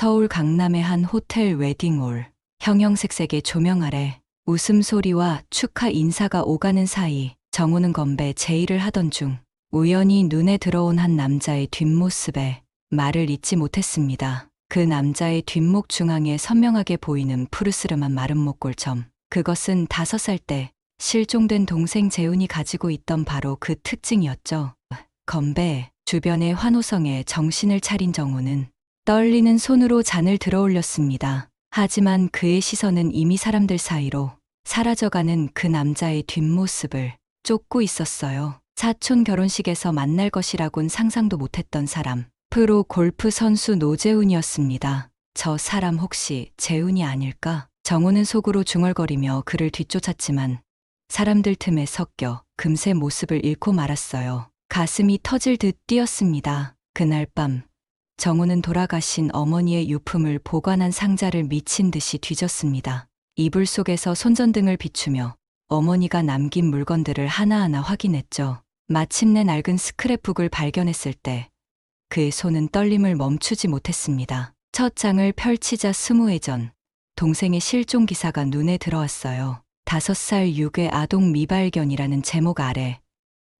서울 강남의 한 호텔 웨딩홀. 형형색색의 조명 아래 웃음소리와 축하 인사가 오가는 사이 정우는 건배 제의를 하던 중 우연히 눈에 들어온 한 남자의 뒷모습에 말을 잇지 못했습니다. 그 남자의 뒷목 중앙에 선명하게 보이는 푸르스름한 마른 목골점. 그것은 5살 때 실종된 동생 재훈이 가지고 있던 바로 그 특징이었죠. 건배 주변의 환호성에 정신을 차린 정우는 떨리는 손으로 잔을 들어올렸습니다. 하지만 그의 시선은 이미 사람들 사이로 사라져가는 그 남자의 뒷모습을 쫓고 있었어요. 사촌 결혼식에서 만날 것이라곤 상상도 못했던 사람. 프로 골프 선수 노재훈이었습니다. 저 사람 혹시 재훈이 아닐까? 정우는 속으로 중얼거리며 그를 뒤쫓았지만 사람들 틈에 섞여 금세 모습을 잃고 말았어요. 가슴이 터질 듯 뛰었습니다. 그날 밤 정우는 돌아가신 어머니의 유품을 보관한 상자를 미친 듯이 뒤졌습니다. 이불 속에서 손전등을 비추며 어머니가 남긴 물건들을 하나하나 확인했죠. 마침내 낡은 스크랩북을 발견했을 때 그의 손은 떨림을 멈추지 못했습니다. 첫 장을 펼치자 20해 전 동생의 실종 기사가 눈에 들어왔어요. 5살 유괴 아동 미발견이라는 제목 아래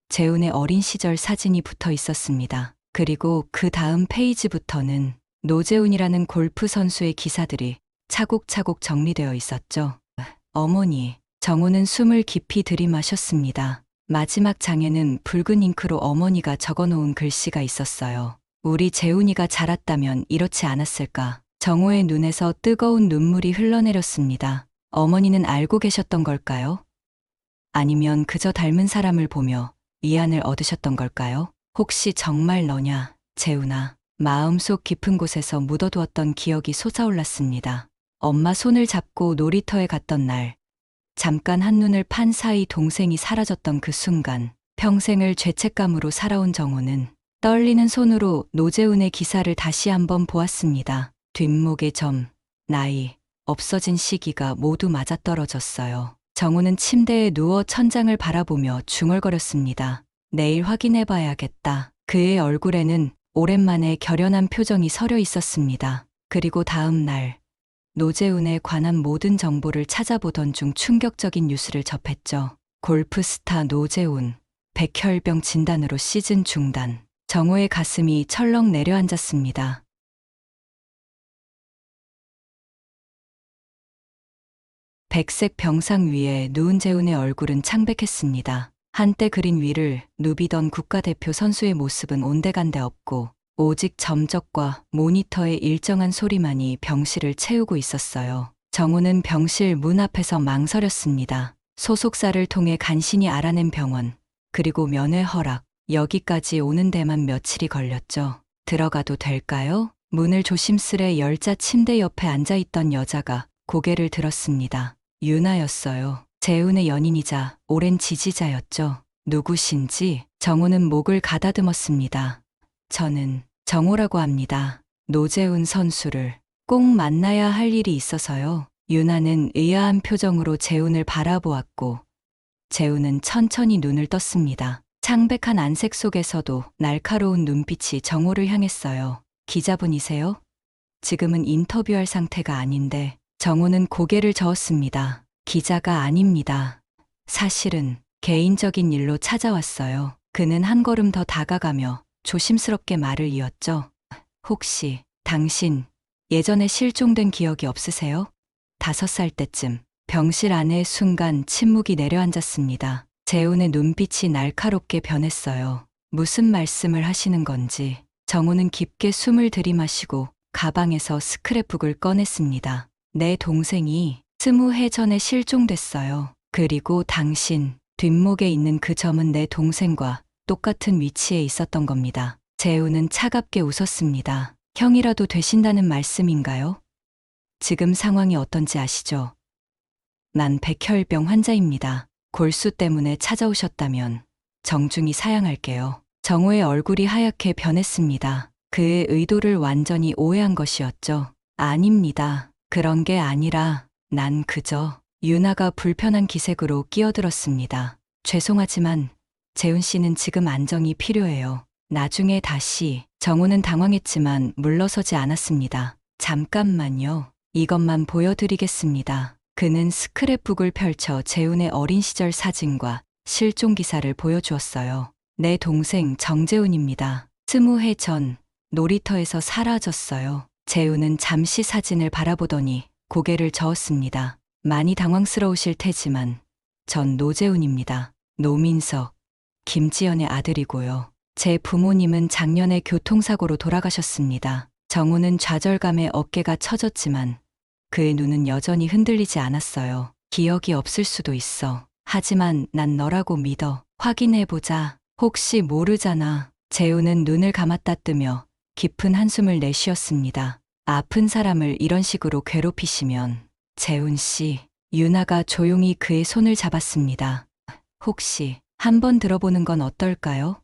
재훈의 어린 시절 사진이 붙어 있었습니다. 그리고 그 다음 페이지부터는 노재훈이라는 골프 선수의 기사들이 차곡차곡 정리되어 있었죠. 어머니, 정우는 숨을 깊이 들이마셨습니다. 마지막 장에는 붉은 잉크로 어머니가 적어놓은 글씨가 있었어요. 우리 재훈이가 자랐다면 이렇지 않았을까. 정우의 눈에서 뜨거운 눈물이 흘러내렸습니다. 어머니는 알고 계셨던 걸까요? 아니면 그저 닮은 사람을 보며 위안을 얻으셨던 걸까요? 혹시 정말 너냐, 재훈아. 마음속 깊은 곳에서 묻어두었던 기억이 솟아올랐습니다. 엄마 손을 잡고 놀이터에 갔던 날, 잠깐 한눈을 판 사이 동생이 사라졌던 그 순간, 평생을 죄책감으로 살아온 정우는 떨리는 손으로 노재훈의 기사를 다시 한번 보았습니다. 뒷목의 점, 나이, 없어진 시기가 모두 맞아떨어졌어요. 정우는 침대에 누워 천장을 바라보며 중얼거렸습니다. 내일 확인해봐야겠다. 그의 얼굴에는 오랜만에 결연한 표정이 서려 있었습니다. 그리고 다음 날, 노재훈에 관한 모든 정보를 찾아보던 중 충격적인 뉴스를 접했죠. 골프 스타 노재훈, 백혈병 진단으로 시즌 중단. 정우의 가슴이 철렁 내려앉았습니다. 백색 병상 위에 누운 재훈의 얼굴은 창백했습니다. 한때 그린 위를 누비던 국가대표 선수의 모습은 온데간데 없고 오직 점적과 모니터의 일정한 소리만이 병실을 채우고 있었어요. 정우는 병실 문 앞에서 망설였습니다. 소속사를 통해 간신히 알아낸 병원, 그리고 면회 허락, 여기까지 오는 데만 며칠이 걸렸죠. 들어가도 될까요? 문을 조심스레 열자 침대 옆에 앉아있던 여자가 고개를 들었습니다. 유나였어요. 재훈의 연인이자 오랜 지지자였죠. 누구신지? 정우는 목을 가다듬었습니다. 저는 정우라고 합니다. 노재훈 선수를 꼭 만나야 할 일이 있어서요. 유나는 의아한 표정으로 재훈을 바라보았고 재훈은 천천히 눈을 떴습니다. 창백한 안색 속에서도 날카로운 눈빛이 정우를 향했어요. 기자분이세요? 지금은 인터뷰할 상태가 아닌데. 정우는 고개를 저었습니다. 기자가 아닙니다. 사실은 개인적인 일로 찾아왔어요. 그는 한 걸음 더 다가가며 조심스럽게 말을 이었죠. 혹시 당신 예전에 실종된 기억이 없으세요? 5살 때쯤. 병실 안에 순간 침묵이 내려앉았습니다. 재훈의 눈빛이 날카롭게 변했어요. 무슨 말씀을 하시는 건지. 정우는 깊게 숨을 들이마시고 가방에서 스크랩북을 꺼냈습니다. 내 동생이 20해 전에 실종됐어요. 그리고 당신 뒷목에 있는 그 점은 내 동생과 똑같은 위치에 있었던 겁니다. 재훈은 차갑게 웃었습니다. 형이라도 되신다는 말씀인가요? 지금 상황이 어떤지 아시죠? 난 백혈병 환자입니다. 골수 때문에 찾아오셨다면 정중히 사양할게요. 정우의 얼굴이 하얗게 변했습니다. 그의 의도를 완전히 오해한 것이었죠. 아닙니다. 그런 게 아니라 난 그저. 유나가 불편한 기색으로 끼어들었습니다. 죄송하지만 재훈 씨는 지금 안정이 필요해요. 나중에 다시. 정우는 당황했지만 물러서지 않았습니다. 잠깐만요. 이것만 보여드리겠습니다. 그는 스크랩북을 펼쳐 재훈의 어린 시절 사진과 실종 기사를 보여주었어요. 내 동생 정재훈입니다. 20해 전 놀이터에서 사라졌어요. 재훈은 잠시 사진을 바라보더니 고개를 저었습니다. 많이 당황스러우실 테지만 전 노재훈입니다. 노민석, 김지연의 아들이고요. 제 부모님은 작년에 교통사고로 돌아가셨습니다. 정우는 좌절감에 어깨가 처졌지만 그의 눈은 여전히 흔들리지 않았어요. 기억이 없을 수도 있어. 하지만 난 너라고 믿어. 확인해보자. 혹시 모르잖아. 재훈은 눈을 감았다 뜨며 깊은 한숨을 내쉬었습니다. 아픈 사람을 이런 식으로 괴롭히시면 재훈 씨, 유나가 조용히 그의 손을 잡았습니다. 혹시 한번 들어보는 건 어떨까요?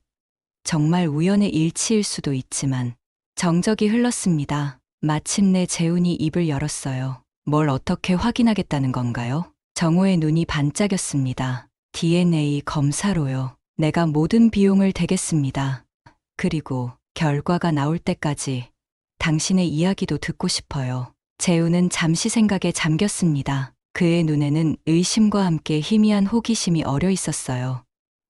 정말 우연의 일치일 수도 있지만 정적이 흘렀습니다. 마침내 재훈이 입을 열었어요. 뭘 어떻게 확인하겠다는 건가요? 정호의 눈이 반짝였습니다. DNA 검사로요. 내가 모든 비용을 대겠습니다. 그리고 결과가 나올 때까지 당신의 이야기도 듣고 싶어요. 재훈은 잠시 생각에 잠겼습니다. 그의 눈에는 의심과 함께 희미한 호기심이 어려 있었어요.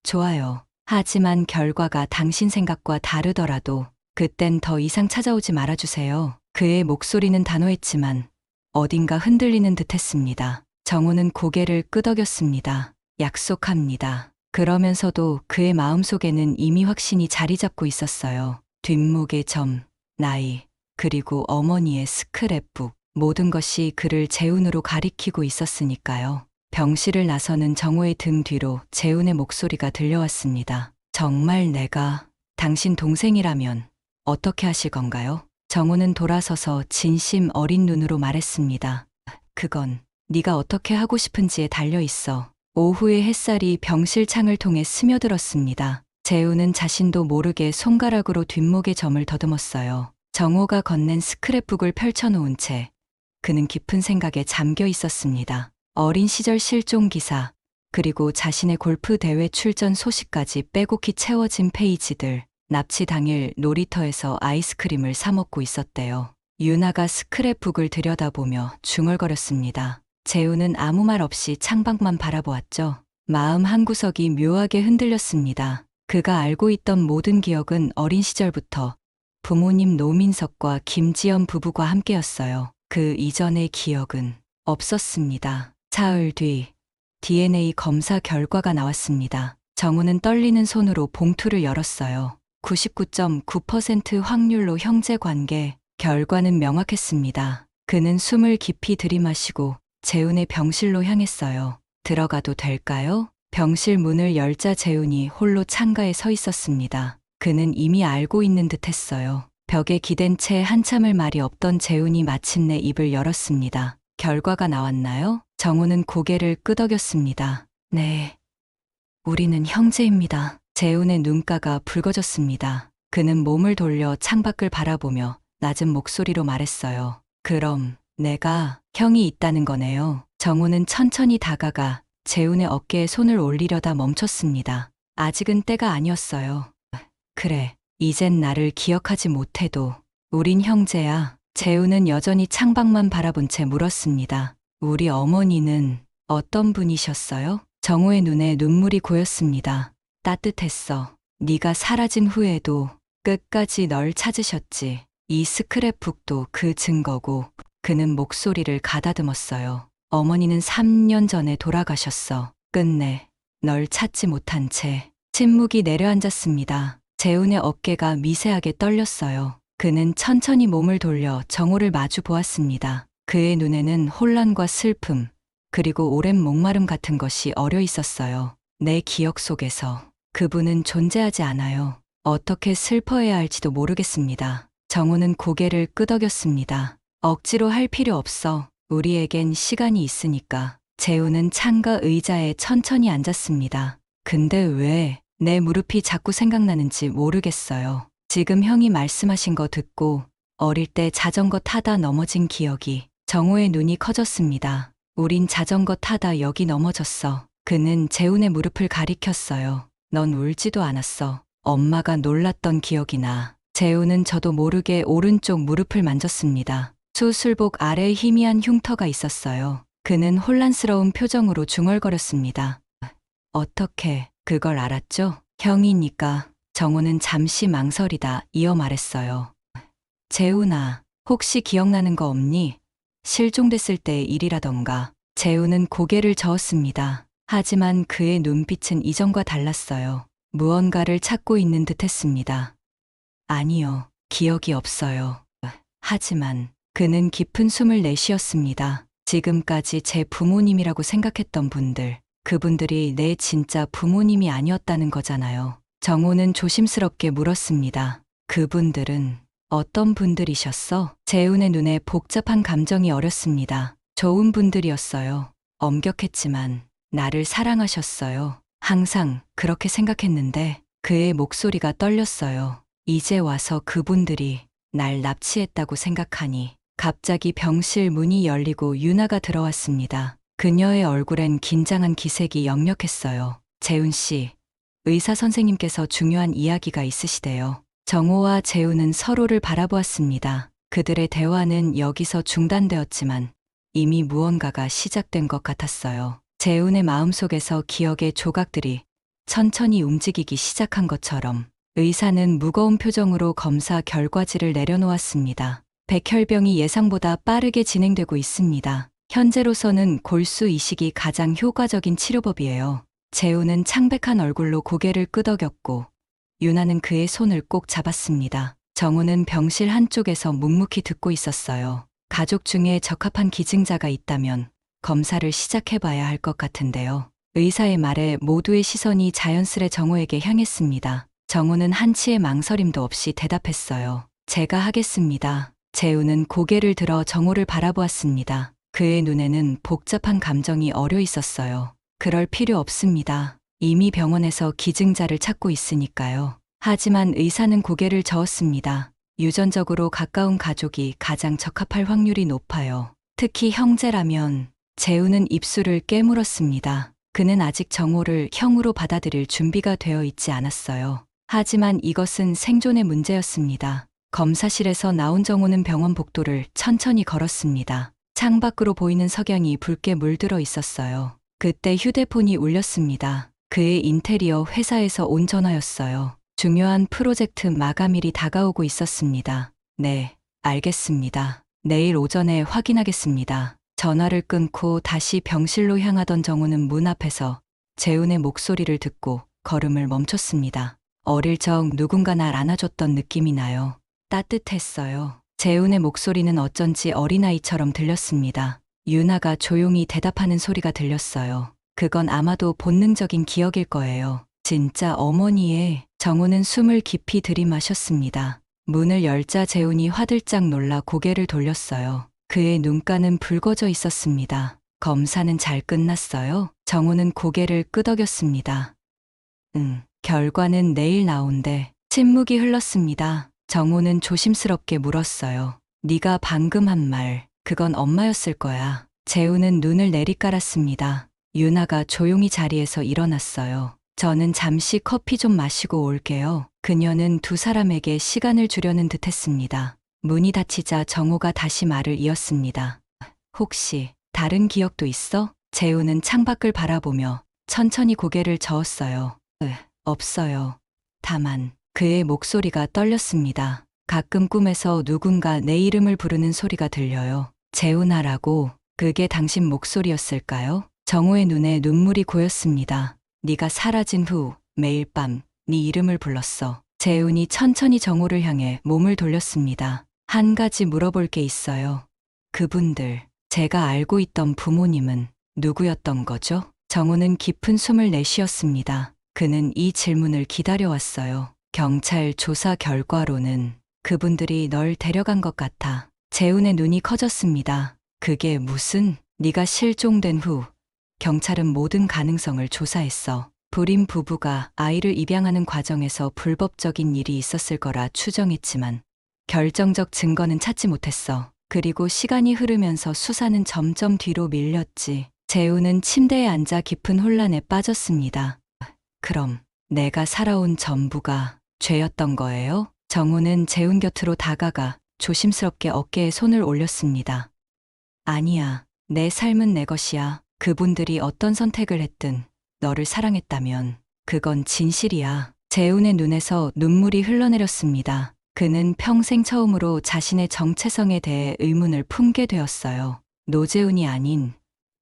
좋아요. 하지만 결과가 당신 생각과 다르더라도 그땐 더 이상 찾아오지 말아주세요. 그의 목소리는 단호했지만 어딘가 흔들리는 듯했습니다. 정우는 고개를 끄덕였습니다. 약속합니다. 그러면서도 그의 마음속에는 이미 확신이 자리 잡고 있었어요. 뒷목의 점, 나이, 그리고 어머니의 스크랩북. 모든 것이 그를 재훈으로 가리키고 있었으니까요. 병실을 나서는 정호의 등 뒤로 재훈의 목소리가 들려왔습니다. 정말 내가 당신 동생이라면 어떻게 하실 건가요? 정호는 돌아서서 진심 어린 눈으로 말했습니다. 그건 네가 어떻게 하고 싶은지에 달려있어. 오후의 het살이 병실 창을 통해 스며들었습니다. 재훈은 자신도 모르게 손가락으로 뒷목의 점을 더듬었어요. 정호가 건넨 스크랩북을 펼쳐놓은 채 그는 깊은 생각에 잠겨 있었습니다. 어린 시절 실종 기사, 그리고 자신의 골프 대회 출전 소식까지 빼곡히 채워진 페이지들. 납치 당일 놀이터에서 아이스크림을 사 먹고 있었대요. 유나가 스크랩북을 들여다보며 중얼거렸습니다. 재훈은 아무 말 없이 창밖만 바라보았죠. 마음 한구석이 묘하게 흔들렸습니다. 그가 알고 있던 모든 기억은 어린 시절부터 부모님 노민석과 김지연 부부와 함께였어요. 그 이전의 기억은 없었습니다. 사흘 뒤 DNA 검사 결과가 나왔습니다. 정우는 떨리는 손으로 봉투를 열었어요. 99.9% 확률로 형제 관계. 결과는 명확했습니다. 그는 숨을 깊이 들이마시고 재훈의 병실로 향했어요. 들어가도 될까요? 병실 문을 열자 재훈이 홀로 창가에 서 있었습니다. 그는 이미 알고 있는 듯했어요. 벽에 기댄 채 한참을 말이 없던 재훈이 마침내 입을 열었습니다. 결과가 나왔나요? 정우는 고개를 끄덕였습니다. 네. 우리는 형제입니다. 재훈의 눈가가 붉어졌습니다. 그는 몸을 돌려 창밖을 바라보며 낮은 목소리로 말했어요. 그럼 내가 형이 있다는 거네요. 정우는 천천히 다가가 재훈의 어깨에 손을 올리려다 멈췄습니다. 아직은 때가 아니었어요. 그래, 이젠 나를 기억하지 못해도 우린 형제야. 재훈은 여전히 창밖만 바라본 채 물었습니다. 우리 어머니는 어떤 분이셨어요? 정우의 눈에 눈물이 고였습니다. 따뜻했어. 네가 사라진 후에도 끝까지 널 찾으셨지. 이 스크랩북도 그 증거고. 그는 목소리를 가다듬었어요. 어머니는 3년 전에 돌아가셨어. 끝내 널 찾지 못한 채. 침묵이 내려앉았습니다. 재훈의 어깨가 미세하게 떨렸어요. 그는 천천히 몸을 돌려 정우를 마주 보았습니다. 그의 눈에는 혼란과 슬픔, 그리고 오랜 목마름 같은 것이 어려 있었어요. 내 기억 속에서 그분은 존재하지 않아요. 어떻게 슬퍼해야 할지도 모르겠습니다. 정우는 고개를 끄덕였습니다. 억지로 할 필요 없어. 우리에겐 시간이 있으니까. 재훈은 창가 의자에 천천히 앉았습니다. 근데 왜 내 무릎이 자꾸 생각나는지 모르겠어요. 지금 형이 말씀하신 거 듣고 어릴 때 자전거 타다 넘어진 기억이. 정우의 눈이 커졌습니다. 우린 자전거 타다 여기 넘어졌어. 그는 재훈의 무릎을 가리켰어요. 넌 울지도 않았어. 엄마가 놀랐던 기억이 나. 재훈은 저도 모르게 오른쪽 무릎을 만졌습니다. 수술복 아래에 희미한 흉터가 있었어요. 그는 혼란스러운 표정으로 중얼거렸습니다. 어떻게 그걸 알았죠? 형이니까. 정호는 잠시 망설이다 이어 말했어요. 재훈아, 혹시 기억나는 거 없니? 실종됐을 때의 일이라던가. 재훈은 고개를 저었습니다. 하지만 그의 눈빛은 이전과 달랐어요. 무언가를 찾고 있는 듯 했습니다. 아니요, 기억이 없어요. 하지만 그는 깊은 숨을 내쉬었습니다. 지금까지 제 부모님이라고 생각했던 분들, 그분들이 내 진짜 부모님이 아니었다는 거잖아요. 정호는 조심스럽게 물었습니다. 그분들은 어떤 분들이셨어? 재훈의 눈에 복잡한 감정이 어렸습니다. 좋은 분들이었어요. 엄격했지만 나를 사랑하셨어요. 항상 그렇게 생각했는데 그의 목소리가 떨렸어요. 이제 와서 그분들이 날 납치했다고 생각하니 갑자기 병실 문이 열리고 유나가 들어왔습니다. 그녀의 얼굴엔 긴장한 기색이 역력했어요. 재훈 씨, 의사 선생님께서 중요한 이야기가 있으시대요. 정호와 재훈은 서로를 바라보았습니다. 그들의 대화는 여기서 중단되었지만 이미 무언가가 시작된 것 같았어요. 재훈의 마음속에서 기억의 조각들이 천천히 움직이기 시작한 것처럼 의사는 무거운 표정으로 검사 결과지를 내려놓았습니다. 백혈병이 예상보다 빠르게 진행되고 있습니다. 현재로서는 골수 이식이 가장 효과적인 치료법이에요. 재훈은 창백한 얼굴로 고개를 끄덕였고 유나는 그의 손을 꼭 잡았습니다. 정우는 병실 한쪽에서 묵묵히 듣고 있었어요. 가족 중에 적합한 기증자가 있다면 검사를 시작해봐야 할 것 같은데요. 의사의 말에 모두의 시선이 자연스레 정우에게 향했습니다. 정우는 한치의 망설임도 없이 대답했어요. 제가 하겠습니다. 재우는 고개를 들어 정우를 바라보았습니다. 그의 눈에는 복잡한 감정이 어려 있었어요. 그럴 필요 없습니다. 이미 병원에서 기증자를 찾고 있으니까요. 하지만 의사는 고개를 저었습니다. 유전적으로 가까운 가족이 가장 적합할 확률이 높아요. 특히 형제라면. 재우는 입술을 깨물었습니다. 그는 아직 정호를 형으로 받아들일 준비가 되어 있지 않았어요. 하지만 이것은 생존의 문제였습니다. 검사실에서 나온 정호는 병원 복도를 천천히 걸었습니다. 창밖으로 보이는 석양이 붉게 물들어 있었어요. 그때 휴대폰이 울렸습니다. 그의 인테리어 회사에서 온 전화였어요. 중요한 프로젝트 마감일이 다가오고 있었습니다. 네, 알겠습니다. 내일 오전에 확인하겠습니다. 전화를 끊고 다시 병실로 향하던 정우는 문 앞에서 재훈의 목소리를 듣고 걸음을 멈췄습니다. 어릴 적 누군가 날 안아줬던 느낌이 나요. 따뜻했어요. 재훈의 목소리는 어쩐지 어린아이처럼 들렸습니다. 유나가 조용히 대답하는 소리가 들렸어요. 그건 아마도 본능적인 기억일 거예요. 진짜 어머니의. 정우는 숨을 깊이 들이마셨습니다. 문을 열자 재훈이 화들짝 놀라 고개를 돌렸어요. 그의 눈가는 붉어져 있었습니다. 검사는 잘 끝났어요? 정우는 고개를 끄덕였습니다. 결과는 내일 나온대. 침묵이 흘렀습니다. 정우는 조심스럽게 물었어요. 네가 방금 한 말, 그건 엄마였을 거야. 재훈은 눈을 내리깔았습니다. 유나가 조용히 자리에서 일어났어요. 저는 잠시 커피 좀 마시고 올게요. 그녀는 두 사람에게 시간을 주려는 듯 했습니다. 문이 닫히자 정호가 다시 말을 이었습니다. 혹시 다른 기억도 있어? 재훈은 창밖을 바라보며 천천히 고개를 저었어요. 없어요. 다만 그의 목소리가 떨렸습니다. 가끔 꿈에서 누군가 내 이름을 부르는 소리가 들려요. 재훈아라고. 그게 당신 목소리였을까요? 정호의 눈에 눈물이 고였습니다. 네가 사라진 후 매일 밤 네 이름을 불렀어. 재훈이 천천히 정호를 향해 몸을 돌렸습니다. 한 가지 물어볼 게 있어요. 그분들, 제가 알고 있던 부모님은 누구였던 거죠? 정호는 깊은 숨을 내쉬었습니다. 그는 이 질문을 기다려왔어요. 경찰 조사 결과로는 그분들이 널 데려간 것 같아. 재훈의 눈이 커졌습니다. 그게 무슨? 네가 실종된 후 경찰은 모든 가능성을 조사했어. 불임 부부가 아이를 입양하는 과정에서 불법적인 일이 있었을 거라 추정했지만 결정적 증거는 찾지 못했어. 그리고 시간이 흐르면서 수사는 점점 뒤로 밀렸지. 재훈은 침대에 앉아 깊은 혼란에 빠졌습니다. 그럼 내가 살아온 전부가 죄였던 거예요? 정우는 재훈 곁으로 다가가 조심스럽게 어깨에 손을 올렸습니다. 아니야. 내 삶은 내 것이야. 그분들이 어떤 선택을 했든 너를 사랑했다면 그건 진실이야. 재훈의 눈에서 눈물이 흘러내렸습니다. 그는 평생 처음으로 자신의 정체성에 대해 의문을 품게 되었어요. 노재훈이 아닌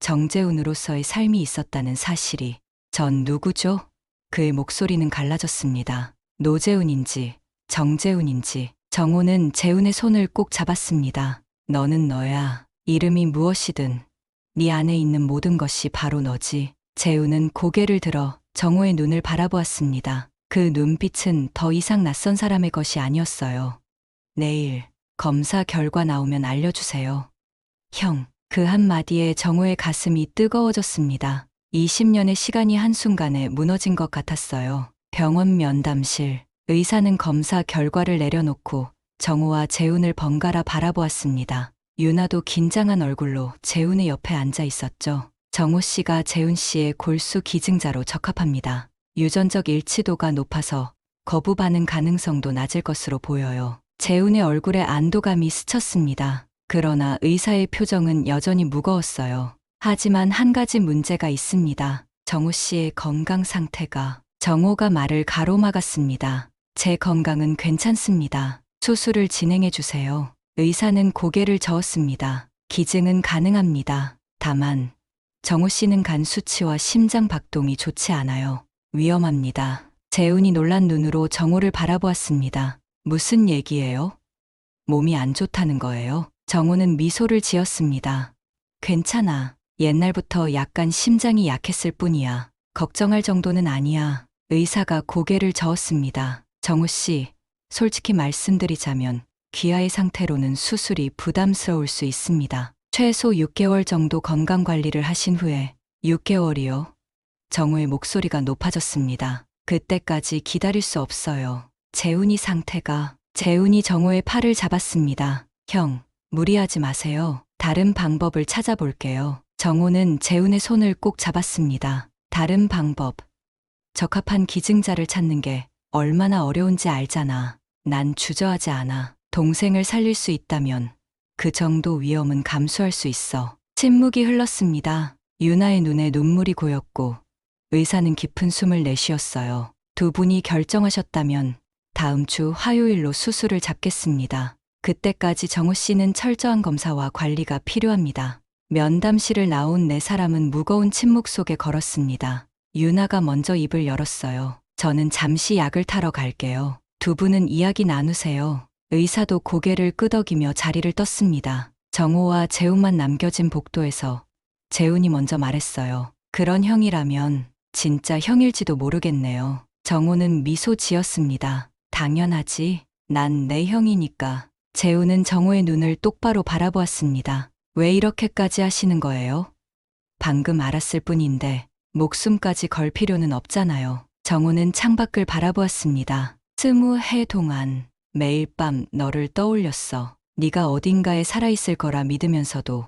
정재훈으로서의 삶이 있었다는 사실이. 전 누구죠? 그의 목소리는 갈라졌습니다. 노재훈인지 정재훈인지. 정호는 재훈의 손을 꼭 잡았습니다. 너는 너야. 이름이 무엇이든 네 안에 있는 모든 것이 바로 너지. 재훈은 고개를 들어 정호의 눈을 바라보았습니다. 그 눈빛은 더 이상 낯선 사람의 것이 아니었어요. 내일 검사 결과 나오면 알려주세요. 형, 그 한마디에 정호의 가슴이 뜨거워졌습니다. 20년의 시간이 한순간에 무너진 것 같았어요. 병원 면담실. 의사는 검사 결과를 내려놓고 정호와 재훈을 번갈아 바라보았습니다. 유나도 긴장한 얼굴로 재훈의 옆에 앉아 있었죠. 정호 씨가 재훈 씨의 골수 기증자로 적합합니다. 유전적 일치도가 높아서 거부 반응 가능성도 낮을 것으로 보여요. 재훈의 얼굴에 안도감이 스쳤습니다. 그러나 의사의 표정은 여전히 무거웠어요. 하지만 한 가지 문제가 있습니다. 정호 씨의 건강 상태가. 정호가 말을 가로막았습니다. 제 건강은 괜찮습니다. 수술을 진행해 주세요. 의사는 고개를 저었습니다. 기증은 가능합니다. 다만 정호 씨는 간 수치와 심장 박동이 좋지 않아요. 위험합니다. 재훈이 놀란 눈으로 정호를 바라보았습니다. 무슨 얘기예요? 몸이 안 좋다는 거예요? 정호는 미소를 지었습니다. 괜찮아. 옛날부터 약간 심장이 약했을 뿐이야. 걱정할 정도는 아니야. 의사가 고개를 저었습니다. 정호 씨, 솔직히 말씀드리자면 귀하의 상태로는 수술이 부담스러울 수 있습니다. 최소 6개월 정도 건강 관리를 하신 후에. 6개월이요? 정호의 목소리가 높아졌습니다. 그때까지 기다릴 수 없어요. 재훈이 상태가. 재훈이 정호의 팔을 잡았습니다. 형, 무리하지 마세요. 다른 방법을 찾아볼게요. 정호는 재훈의 손을 꼭 잡았습니다. 다른 방법. 적합한 기증자를 찾는 게 얼마나 어려운지 알잖아. 난 주저하지 않아. 동생을 살릴 수 있다면 그 정도 위험은 감수할 수 있어. 침묵이 흘렀습니다. 유나의 눈에 눈물이 고였고 의사는 깊은 숨을 내쉬었어요. 두 분이 결정하셨다면 다음 주 화요일로 수술을 잡겠습니다. 그때까지 정호 씨는 철저한 검사와 관리가 필요합니다. 면담실을 나온 네 사람은 무거운 침묵 속에 걸었습니다. 유나가 먼저 입을 열었어요. 저는 잠시 약을 타러 갈게요. 두 분은 이야기 나누세요. 의사도 고개를 끄덕이며 자리를 떴습니다. 정호와 재훈만 남겨진 복도에서 재훈이 먼저 말했어요. 그런 형이라면 진짜 형일지도 모르겠네요. 정호는 미소 지었습니다. 당연하지. 난 내 형이니까. 재훈은 정호의 눈을 똑바로 바라보았습니다. 왜 이렇게까지 하시는 거예요? 방금 알았을 뿐인데 목숨까지 걸 필요는 없잖아요. 정호는 창밖을 바라보았습니다. 20해 동안 매일 밤 너를 떠올렸어. 네가 어딘가에 살아있을 거라 믿으면서도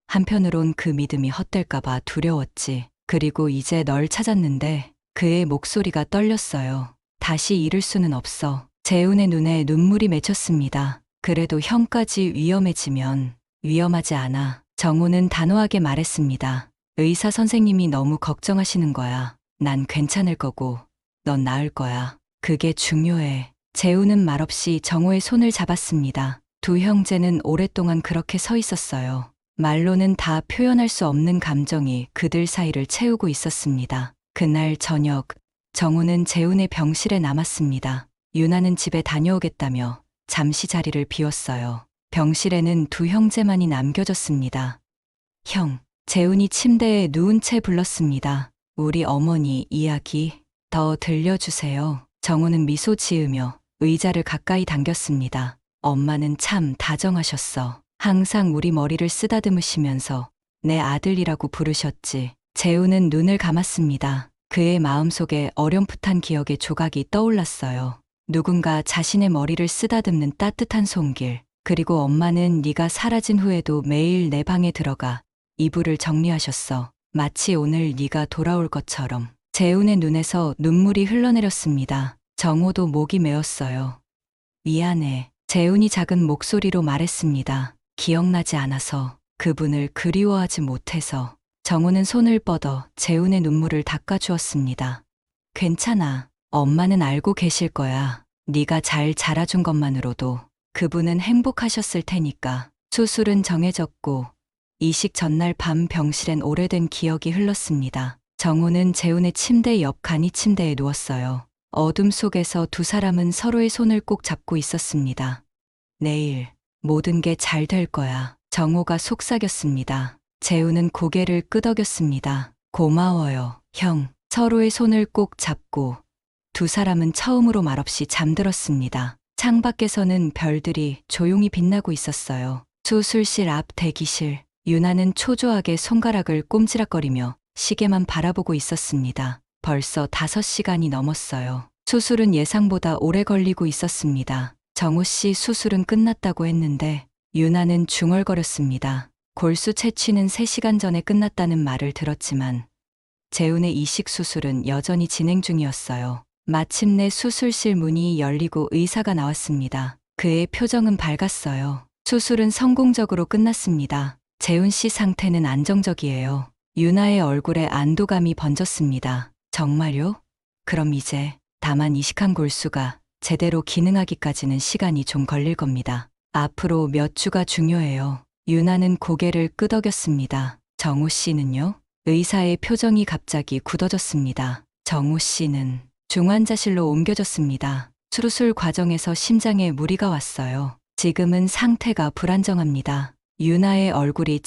한편으론 그 믿음이 헛될까봐 두려웠지. 그리고 이제 널 찾았는데 그의 목소리가 떨렸어요. 다시 잃을 수는 없어. 재훈의 눈에 눈물이 맺혔습니다. 그래도 형까지 위험해지면. 위험하지 않아. 정호는 단호하게 말했습니다. 의사 선생님이 너무 걱정하시는 거야. 난 괜찮을 거고 넌 나을 거야. 그게 중요해. 재훈은 말없이 정호의 손을 잡았습니다. 두 형제는 오랫동안 그렇게 서 있었어요. 말로는 다 표현할 수 없는 감정이 그들 사이를 채우고 있었습니다. 그날 저녁, 정호는 재훈의 병실에 남았습니다. 유나는 집에 다녀오겠다며 잠시 자리를 비웠어요. 병실에는 두 형제만이 남겨졌습니다. 형, 재훈이 침대에 누운 채 불렀습니다. 우리 어머니 이야기 더 들려주세요. 정호는 미소 지으며 의자를 가까이 당겼습니다. 엄마는 참 다정하셨어. 항상 우리 머리를 쓰다듬으시면서 내 아들이라고 부르셨지. 재훈은 눈을 감았습니다. 그의 마음속에 어렴풋한 기억의 조각이 떠올랐어요. 누군가 자신의 머리를 쓰다듬는 따뜻한 손길. 그리고 엄마는 네가 사라진 후에도 매일 내 방에 들어가 이불을 정리하셨어. 마치 오늘 네가 돌아올 것처럼. 재훈의 눈에서 눈물이 흘러내렸습니다. 정호도 목이 메었어요. 미안해. 재훈이 작은 목소리로 말했습니다. 기억나지 않아서, 그분을 그리워하지 못해서. 정우는 손을 뻗어 재훈의 눈물을 닦아주었습니다. 괜찮아. 엄마는 알고 계실 거야. 네가 잘 자라준 것만으로도 그분은 행복하셨을 테니까. 수술은 정해졌고 이식 전날 밤 병실엔 오래된 기억이 흘렀습니다. 정우는 재훈의 침대 옆 간이 침대에 누웠어요. 어둠 속에서 두 사람은 서로의 손을 꼭 잡고 있었습니다. 내일 모든 게 잘 될 거야. 정우가 속삭였습니다. 재훈은 고개를 끄덕였습니다. 고마워요, 형. 서로의 손을 꼭 잡고 두 사람은 처음으로 말없이 잠들었습니다. 창밖에서는 별들이 조용히 빛나고 있었어요. 수술실 앞 대기실, 유나는 초조하게 손가락을 꼼지락거리며 시계만 바라보고 있었습니다. 벌써 5시간이 넘었어요. 수술은 예상보다 오래 걸리고 있었습니다. 정우 씨 수술은 끝났다고 했는데 유나는 중얼거렸습니다. 골수 채취는 3시간 전에 끝났다는 말을 들었지만 재훈의 이식 수술은 여전히 진행 중이었어요. 마침내 수술실 문이 열리고 의사가 나왔습니다. 그의 표정은 밝았어요. 수술은 성공적으로 끝났습니다. 재훈 씨 상태는 안정적이에요. 유나의 얼굴에 안도감이 번졌습니다. 정말요? 그럼 이제 다만 이식한 골수가 제대로 기능하기까지는 시간이 좀 걸릴 겁니다. 앞으로 몇 주가 중요해요. 유나는 고개를 끄덕였습니다. 정우 씨는요? 의사의 표정이 갑자기 굳어졌습니다. 정우 씨는 중환자실로 옮겨졌습니다. 수술 과정에서 심장에 무리가 왔어요. 지금은 상태가 불안정합니다. 유나의 얼굴이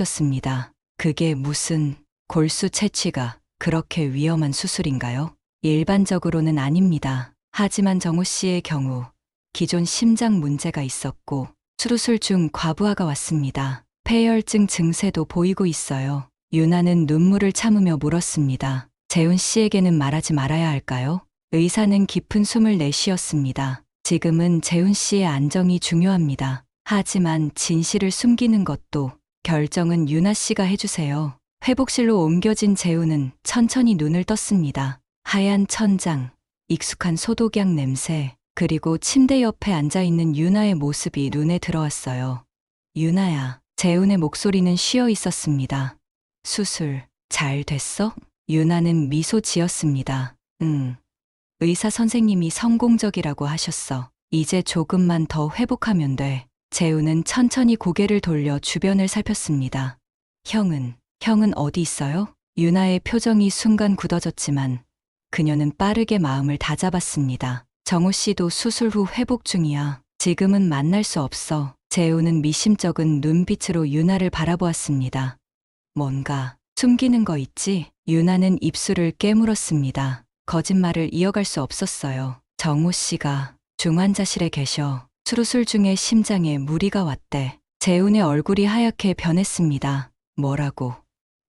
창백해졌습니다. 그게 무슨 골수 채취가 그렇게 위험한 수술인가요? 일반적으로는 아닙니다. 하지만 정우 씨의 경우 기존 심장 문제가 있었고 수술 중 과부하가 왔습니다. 폐혈증 증세도 보이고 있어요. 유나는 눈물을 참으며 물었습니다. 재훈 씨에게는 말하지 말아야 할까요? 의사는 깊은 숨을 내쉬었습니다. 지금은 재훈 씨의 안정이 중요합니다. 하지만 진실을 숨기는 것도 결정은 유나 씨가 해주세요. 회복실로 옮겨진 재훈은 천천히 눈을 떴습니다. 하얀 천장, 익숙한 소독약 냄새, 그리고 침대 옆에 앉아있는 유나의 모습이 눈에 들어왔어요. 유나야, 재훈의 목소리는 쉬어 있었습니다. 수술 잘 됐어? 유나는 미소 지었습니다. 응. 의사 선생님이 성공적이라고 하셨어. 이제 조금만 더 회복하면 돼. 재훈은 천천히 고개를 돌려 주변을 살폈습니다. 형은 어디 있어요? 유나의 표정이 순간 굳어졌지만 그녀는 빠르게 마음을 다잡았습니다. 정우 씨도 수술 후 회복 중이야. 지금은 만날 수 없어. 재훈은 미심쩍은 눈빛으로 유나를 바라보았습니다. 뭔가 숨기는 거 있지? 유나는 입술을 깨물었습니다. 거짓말을 이어갈 수 없었어요. 정우 씨가 중환자실에 계셔. 수술 중에 심장에 무리가 왔대. 재훈의 얼굴이 하얗게 변했습니다. 뭐라고?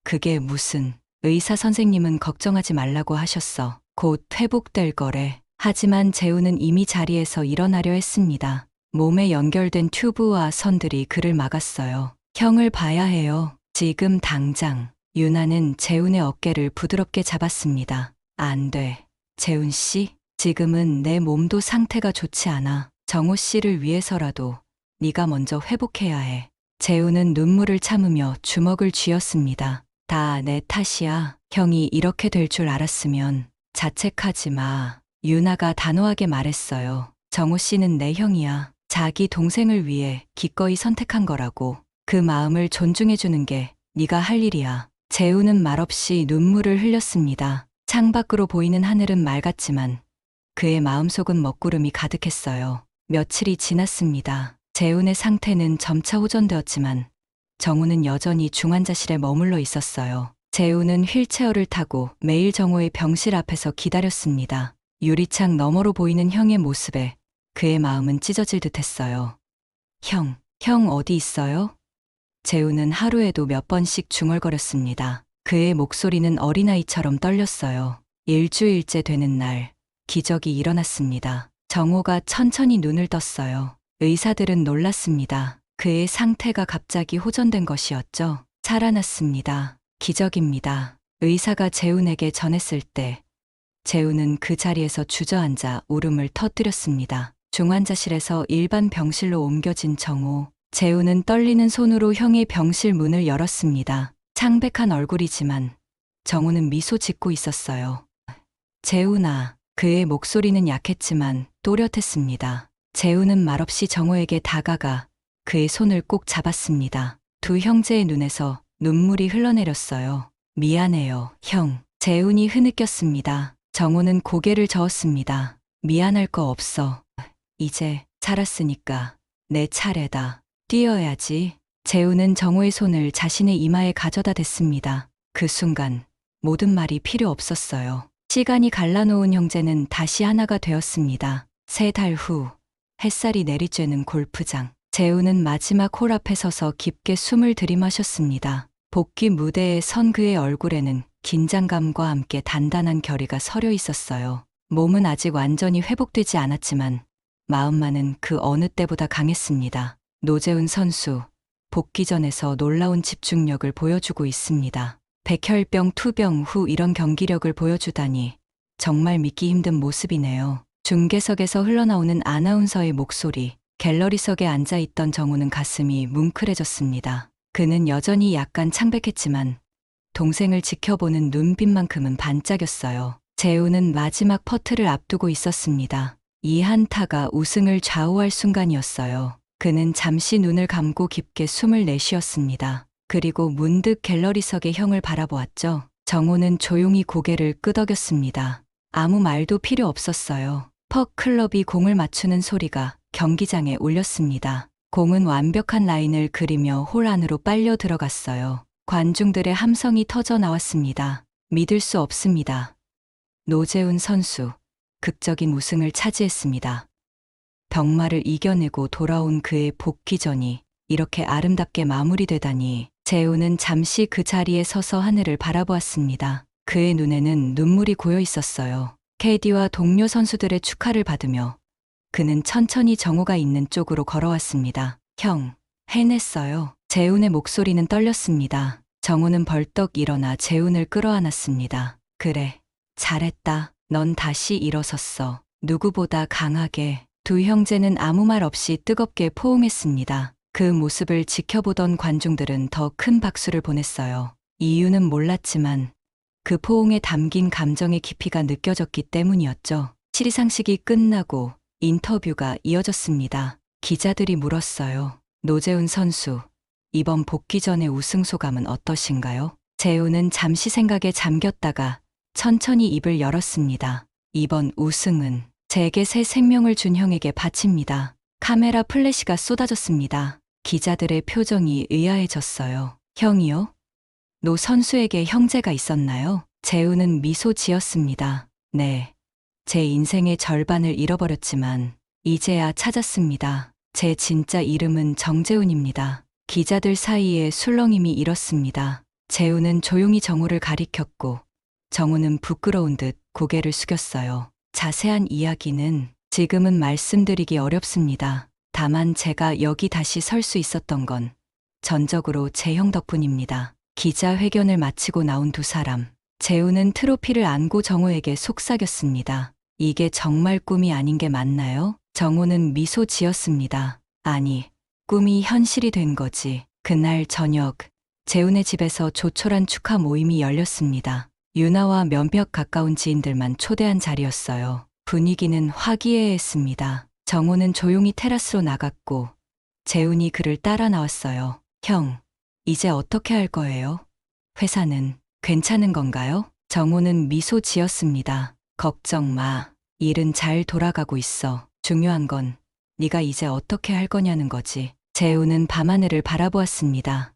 그게 무슨? 의사 선생님은 걱정하지 말라고 하셨어. 곧 회복될 거래. 하지만 재훈은 이미 자리에서 일어나려 했습니다. 몸에 연결된 튜브와 선들이 그를 막았어요. 형을 봐야 해요. 지금 당장. 유나는 재훈의 어깨를 부드럽게 잡았습니다. 안 돼. 재훈 씨, 지금은 내 몸도 상태가 좋지 않아. 정우 씨를 위해서라도 네가 먼저 회복해야 해. 재훈은 눈물을 참으며 주먹을 쥐었습니다. 다 내 탓이야. 형이 이렇게 될 줄 알았으면 자책하지 마. 유나가 단호하게 말했어요. 정우 씨는 내 형이야. 자기 동생을 위해 기꺼이 선택한 거라고. 그 마음을 존중해주는 게 네가 할 일이야. 재훈은 말없이 눈물을 흘렸습니다. 창밖으로 보이는 하늘은 맑았지만 그의 마음속은 먹구름이 가득했어요. 며칠이 지났습니다. 재훈의 상태는 점차 호전되었지만 정우는 여전히 중환자실에 머물러 있었어요. 재훈은 휠체어를 타고 매일 정우의 병실 앞에서 기다렸습니다. 유리창 너머로 보이는 형의 모습에 그의 마음은 찢어질 듯했어요. 형 어디 있어요? 재훈은 하루에도 몇 번씩 중얼거렸습니다. 그의 목소리는 어린아이처럼 떨렸어요. 일주일째 되는 날, 기적이 일어났습니다. 정우가 천천히 눈을 떴어요. 의사들은 놀랐습니다. 그의 상태가 갑자기 호전된 것이었죠. 살아났습니다. 기적입니다. 의사가 재훈에게 전했을 때 재훈은 그 자리에서 주저앉아 울음을 터뜨렸습니다. 중환자실에서 일반 병실로 옮겨진 정호. 재우는 떨리는 손으로 형의 병실 문을 열었습니다. 창백한 얼굴이지만 정호는 미소 짓고 있었어요. 재훈아. 그의 목소리는 약했지만 또렷했습니다. 재훈은 말없이 정호에게 다가가 그의 손을 꼭 잡았습니다. 두 형제의 눈에서 눈물이 흘러내렸어요. 미안해요, 형. 재훈이 흐느꼈습니다. 정호는 고개를 저었습니다. 미안할 거 없어. 이제 살았으니까 내 차례다. 뛰어야지. 재훈은 정호의 손을 자신의 이마에 가져다 댔습니다. 그 순간 모든 말이 필요 없었어요. 시간이 갈라놓은 형제는 다시 하나가 되었습니다. 3달 후 햇살이 내리쬐는 골프장. 재훈은 마지막 홀 앞에 서서 깊게 숨을 들이마셨습니다. 복귀 무대에 선 그의 얼굴에는 긴장감과 함께 단단한 결의가 서려 있었어요. 몸은 아직 완전히 회복되지 않았지만 마음만은 그 어느 때보다 강했습니다. 노재훈 선수, 복귀전에서 놀라운 집중력을 보여주고 있습니다. 백혈병 투병 후 이런 경기력을 보여주다니 정말 믿기 힘든 모습이네요. 중계석에서 흘러나오는 아나운서의 목소리. 갤러리석에 앉아있던 정우는 가슴이 뭉클해졌습니다. 그는 여전히 약간 창백했지만 동생을 지켜보는 눈빛만큼은 반짝였어요. 재우는 마지막 퍼트를 앞두고 있었습니다. 이 한타가 우승을 좌우할 순간이었어요. 그는 잠시 눈을 감고 깊게 숨을 내쉬었습니다. 그리고 문득 갤러리석의 형을 바라보았죠. 정호는 조용히 고개를 끄덕였습니다. 아무 말도 필요 없었어요. 퍽 클럽이 공을 맞추는 소리가 경기장에 울렸습니다. 공은 완벽한 라인을 그리며 홀 안으로 빨려 들어갔어요. 관중들의 함성이 터져 나왔습니다. 믿을 수 없습니다. 노재훈 선수, 극적인 우승을 차지했습니다. 병마를 이겨내고 돌아온 그의 복귀전이 이렇게 아름답게 마무리되다니. 재훈은 잠시 그 자리에 서서 하늘을 바라보았습니다. 그의 눈에는 눈물이 고여 있었어요. KD와 동료 선수들의 축하를 받으며 그는 천천히 정호가 있는 쪽으로 걸어왔습니다. 형, 해냈어요. 재훈의 목소리는 떨렸습니다. 정호는 벌떡 일어나 재훈을 끌어안았습니다. 그래, 잘했다. 넌 다시 일어섰어. 누구보다 강하게. 두 형제는 아무 말 없이 뜨겁게 포옹했습니다. 그 모습을 지켜보던 관중들은 더 큰 박수를 보냈어요. 이유는 몰랐지만 그 포옹에 담긴 감정의 깊이가 느껴졌기 때문이었죠. 시상식이 끝나고 인터뷰가 이어졌습니다. 기자들이 물었어요. 노재훈 선수, 이번 복귀전의 우승 소감은 어떠신가요? 재훈은 잠시 생각에 잠겼다가 천천히 입을 열었습니다. 이번 우승은 제게 새 생명을 준 형에게 바칩니다. 카메라 플래시가 쏟아졌습니다. 기자들의 표정이 의아해졌어요. 형이요? 노 선수에게 형제가 있었나요? 재훈은 미소 지었습니다. 네. 제 인생의 절반을 잃어버렸지만 이제야 찾았습니다. 제 진짜 이름은 정재훈입니다. 기자들 사이에 술렁임이 일었습니다. 재훈은 조용히 정호를 가리켰고 정호는 부끄러운 듯 고개를 숙였어요. 자세한 이야기는 지금은 말씀드리기 어렵습니다. 다만 제가 여기 다시 설 수 있었던 건 전적으로 제 형 덕분입니다. 기자회견을 마치고 나온 두 사람. 재훈은 트로피를 안고 정호에게 속삭였습니다. 이게 정말 꿈이 아닌 게 맞나요? 정호는 미소 지었습니다. 아니, 꿈이 현실이 된 거지. 그날 저녁, 재훈의 집에서 조촐한 축하 모임이 열렸습니다. 유나와 몇몇 가까운 지인들만 초대한 자리였어요. 분위기는 화기애애했습니다. 정호는 조용히 테라스로 나갔고 재훈이 그를 따라 나왔어요. 형, 이제 어떻게 할 거예요? 회사는 괜찮은 건가요? 정호는 미소 지었습니다. 걱정 마. 일은 잘 돌아가고 있어. 중요한 건 네가 이제 어떻게 할 거냐는 거지. 재훈은 밤하늘을 바라보았습니다.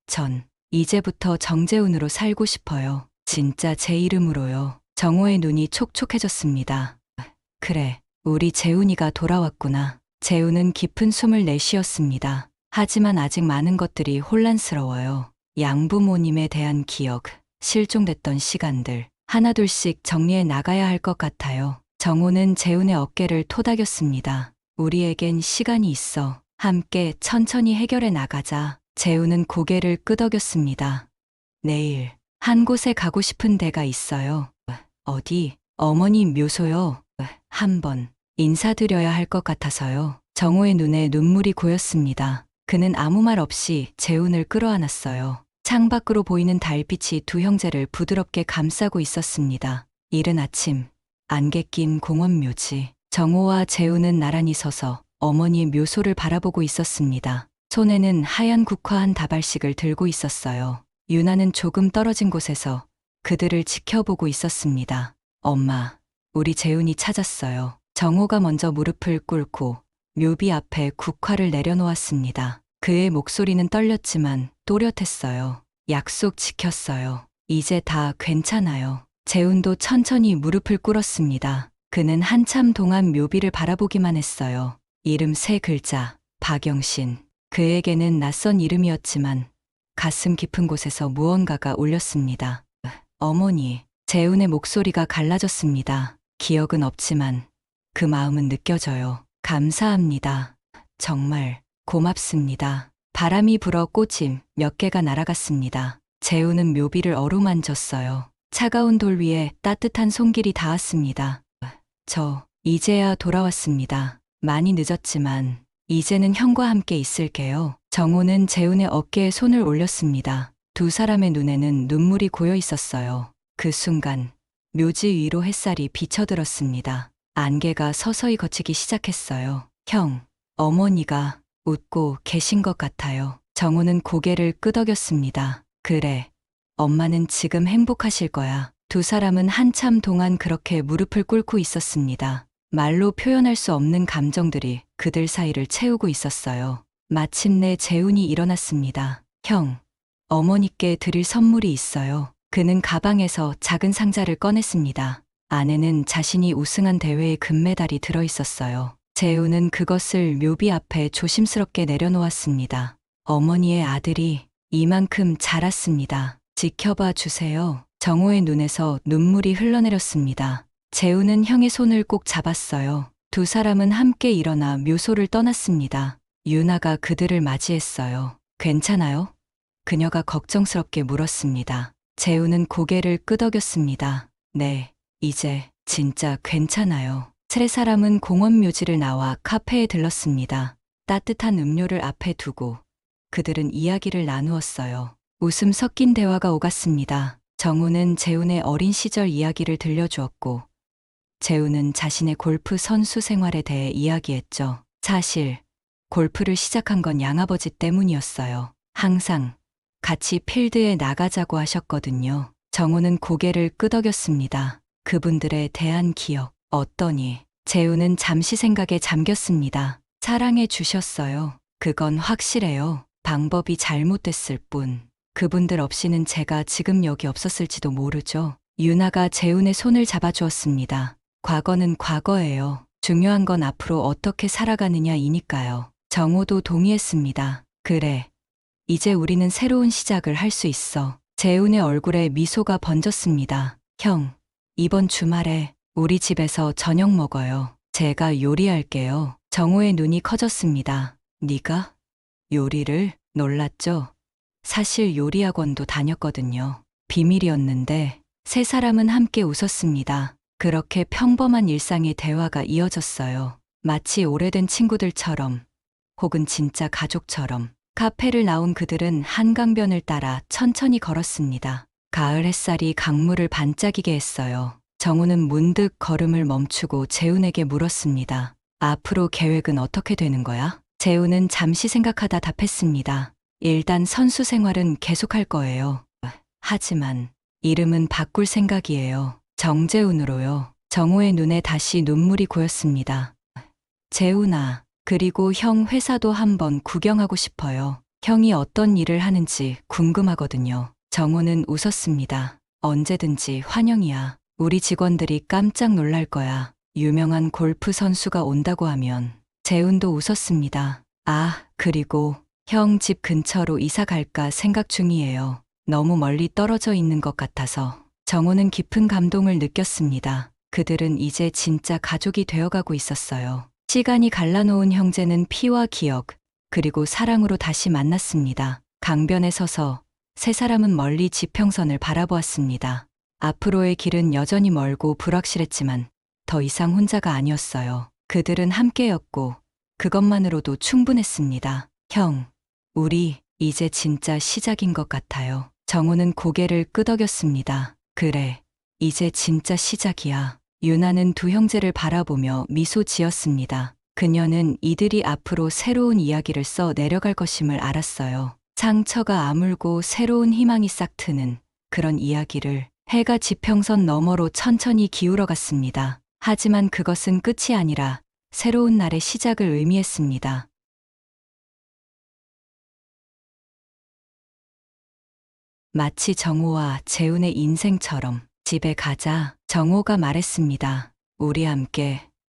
전 이제부터 정재훈으로 살고 싶어요. 진짜 제 이름으로요. 정호의 눈이 촉촉해졌습니다. 그래, 우리 재훈이가 돌아왔구나. 재훈은 깊은 숨을 내쉬었습니다. 하지만 아직 많은 것들이 혼란스러워요. 양부모님에 대한 기억, 실종됐던 시간들, 하나둘씩 정리해 나가야 할 것 같아요. 정호는 재훈의 어깨를 토닥였습니다. 우리에겐 시간이 있어. 함께 천천히 해결해 나가자. 재훈은 고개를 끄덕였습니다. 내일 한 곳에 가고 싶은 데가 있어요. 어디? 어머니 묘소요. 한번 인사드려야 할 것 같아서요. 정호의 눈에 눈물이 고였습니다. 그는 아무 말 없이 재훈을 끌어안았어요. 창밖으로 보이는 달빛이 두 형제를 부드럽게 감싸고 있었습니다. 이른 아침, 안개 낀 공원 묘지. 정호와 재훈은 나란히 서서 어머니의 묘소를 바라보고 있었습니다. 손에는 하얀 국화 한 다발씩을 들고 있었어요. 유나는 조금 떨어진 곳에서 그들을 지켜보고 있었습니다. 엄마, 우리 재훈이 찾았어요. 정호가 먼저 무릎을 꿇고 묘비 앞에 국화를 내려놓았습니다. 그의 목소리는 떨렸지만 또렷했어요. 약속 지켰어요. 이제 다 괜찮아요. 재훈도 천천히 무릎을 꿇었습니다. 그는 한참 동안 묘비를 바라보기만 했어요. 이름 세 글자, 박영신. 그에게는 낯선 이름이었지만 가슴 깊은 곳에서 무언가가 울렸습니다. 어머니, 재훈의 목소리가 갈라졌습니다. 기억은 없지만 그 마음은 느껴져요. 감사합니다. 정말 고맙습니다. 바람이 불어 꽃이 몇 개가 날아갔습니다. 재훈은 묘비를 어루만졌어요. 차가운 돌 위에 따뜻한 손길이 닿았습니다. 저 이제야 돌아왔습니다. 많이 늦었지만 이제는 형과 함께 있을게요. 정호는 재훈의 어깨에 손을 올렸습니다. 두 사람의 눈에는 눈물이 고여 있었어요. 그 순간 묘지 위로 햇살이 비쳐들었습니다. 안개가 서서히 걷히기 시작했어요. 형, 어머니가 웃고 계신 것 같아요. 정호는 고개를 끄덕였습니다. 그래, 엄마는 지금 행복하실 거야. 두 사람은 한참 동안 그렇게 무릎을 꿇고 있었습니다. 말로 표현할 수 없는 감정들이 그들 사이를 채우고 있었어요. 마침내 재훈이 일어났습니다. 형, 어머니께 드릴 선물이 있어요. 그는 가방에서 작은 상자를 꺼냈습니다. 안에는 자신이 우승한 대회의 금메달이 들어있었어요. 재훈은 그것을 묘비 앞에 조심스럽게 내려놓았습니다. 어머니의 아들이 이만큼 자랐습니다. 지켜봐 주세요. 정호의 눈에서 눈물이 흘러내렸습니다. 재훈은 형의 손을 꼭 잡았어요. 두 사람은 함께 일어나 묘소를 떠났습니다. 유나가 그들을 맞이했어요. 괜찮아요? 그녀가 걱정스럽게 물었습니다. 재훈은 고개를 끄덕였습니다. 네, 이제 진짜 괜찮아요. 세 사람은 공원 묘지를 나와 카페에 들렀습니다. 따뜻한 음료를 앞에 두고 그들은 이야기를 나누었어요. 웃음 섞인 대화가 오갔습니다. 정우는 재훈의 어린 시절 이야기를 들려주었고 재훈은 자신의 골프 선수 생활에 대해 이야기했죠. 사실 골프를 시작한 건 양아버지 때문이었어요. 항상 같이 필드에 나가자고 하셨거든요. 정우는 고개를 끄덕였습니다. 그분들에 대한 기억 어떠니? 재훈은 잠시 생각에 잠겼습니다. 사랑해 주셨어요. 그건 확실해요. 방법이 잘못됐을 뿐. 그분들 없이는 제가 지금 여기 없었을지도 모르죠. 유나가 재훈의 손을 잡아주었습니다. 과거는 과거예요. 중요한 건 앞으로 어떻게 살아가느냐이니까요. 정호도 동의했습니다. 그래. 이제 우리는 새로운 시작을 할 수 있어. 재훈의 얼굴에 미소가 번졌습니다. 형, 이번 주말에 우리 집에서 저녁 먹어요. 제가 요리할게요. 정호의 눈이 커졌습니다. 네가? 요리를? 놀랐죠? 사실 요리학원도 다녔거든요. 비밀이었는데 세 사람은 함께 웃었습니다. 그렇게 평범한 일상의 대화가 이어졌어요. 마치 오래된 친구들처럼 혹은 진짜 가족처럼. 카페를 나온 그들은 한강변을 따라 천천히 걸었습니다. 가을 햇살이 강물을 반짝이게 했어요. 정우는 문득 걸음을 멈추고 재훈에게 물었습니다. 앞으로 계획은 어떻게 되는 거야? 재훈은 잠시 생각하다 답했습니다. 일단 선수 생활은 계속할 거예요. 하지만 이름은 바꿀 생각이에요. 정재훈으로요. 정우의 눈에 다시 눈물이 고였습니다. 재훈아, 그리고 형 회사도 한번 구경하고 싶어요. 형이 어떤 일을 하는지 궁금하거든요. 정우는 웃었습니다. 언제든지 환영이야. 우리 직원들이 깜짝 놀랄 거야. 유명한 골프 선수가 온다고 하면. 재훈도 웃었습니다. 아, 그리고 형 집 근처로 이사 갈까 생각 중이에요. 너무 멀리 떨어져 있는 것 같아서. 정우는 깊은 감동을 느꼈습니다. 그들은 이제 진짜 가족이 되어가고 있었어요. 시간이 갈라놓은 형제는 피와 기억, 그리고 사랑으로 다시 만났습니다. 강변에 서서 세 사람은 멀리 지평선을 바라보았습니다. 앞으로의 길은 여전히 멀고 불확실했지만 더 이상 혼자가 아니었어요. 그들은 함께였고 그것만으로도 충분했습니다. 형, 우리 이제 진짜 시작인 것 같아요. 정우는 고개를 끄덕였습니다. 그래, 이제 진짜 시작이야. 유나는 두 형제를 바라보며 미소 지었습니다. 그녀는 이들이 앞으로 새로운 이야기를 써 내려갈 것임을 알았어요. 상처가 아물고 새로운 희망이 싹트는 그런 이야기를. 해가 지평선 너머로 천천히 기울어 갔습니다. 하지만 그것은 끝이 아니라 새로운 날의 시작을 의미했습니다. 마치 정호와 재훈의 인생처럼. 집에 가자 정호가 말했습니다. 우리 함께